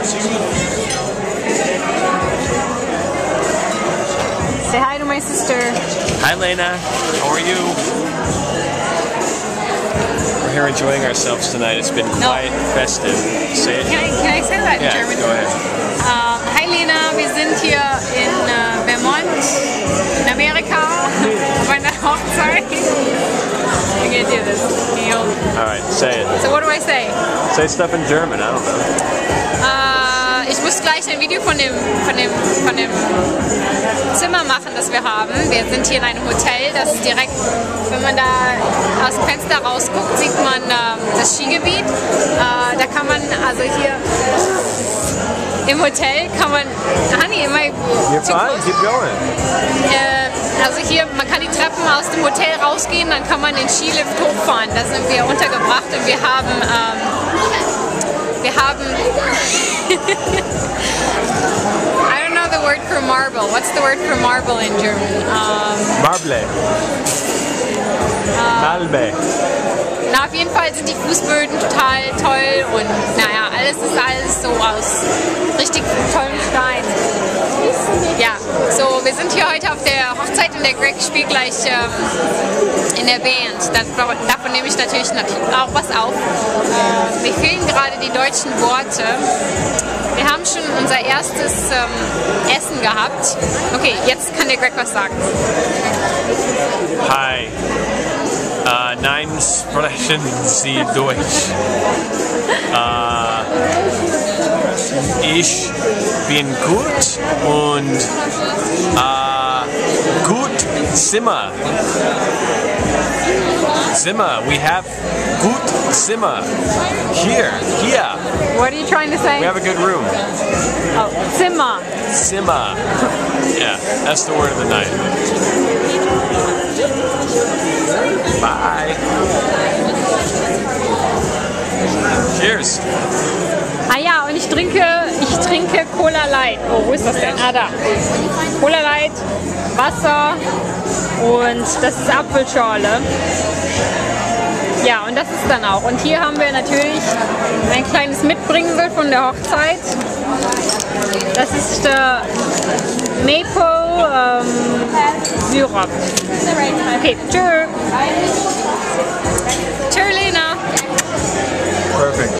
Say hi to my sister. Hi, Lena. How are you? We're here enjoying ourselves tonight. It's been quite festive. Say it. Can I say that in Yeah, German? go ahead. Hi Lena, wir sind hier in Vermont, in Amerika, auf einer Hochzeit. I can't do this. Alright, say it. So what do I say? Say stuff in German, I don't know. Ich muss gleich ein Video von dem Zimmer machen, das wir haben. Wir sind hier in einem Hotel, das ist direkt, wenn man da aus dem Fenster rausguckt, sieht man das Skigebiet. Da kann man, also hier im Hotel kann man, Honey, You're fine, keep going. also hier, man kann die Treppen aus dem Hotel rausgehen, dann kann man den Skilift hochfahren. Da sind wir untergebracht und wir haben I don't know the word for marble. What's the word for marble in German? Marble. Malbe. Na, auf jeden Fall sind die Fußböden total toll und naja, alles ist so aus richtig tollem Stein. Ja, so wir sind hier heute auf der Hochzeit und der Greg spielt gleich in der Band. Davon nehme ich natürlich auch was auf. Mir fehlen gerade die deutschen Worte. Wir haben schon unser erstes Essen gehabt. Okay, jetzt kann der Greg was sagen. Hi. Nein, sprechen Sie Deutsch. Ich bin gut und gut Zimmer. We have good Zimmer. Here. What are you trying to say? We have a good room. Oh, Zimmer. Zimmer. Yeah, that's the word of the night. Bye. Cheers. Ah ja, und ich trinke Cola Light. Oh, wo ist das denn? Ah, da. Cola Light, Wasser und das ist Apfelschorle. Ja, und das ist dann auch. Und hier haben wir natürlich ein kleines Mitbringsel von der Hochzeit. Das ist der Maple Syrup. Okay, tschö. Tschö, Lena. Perfect.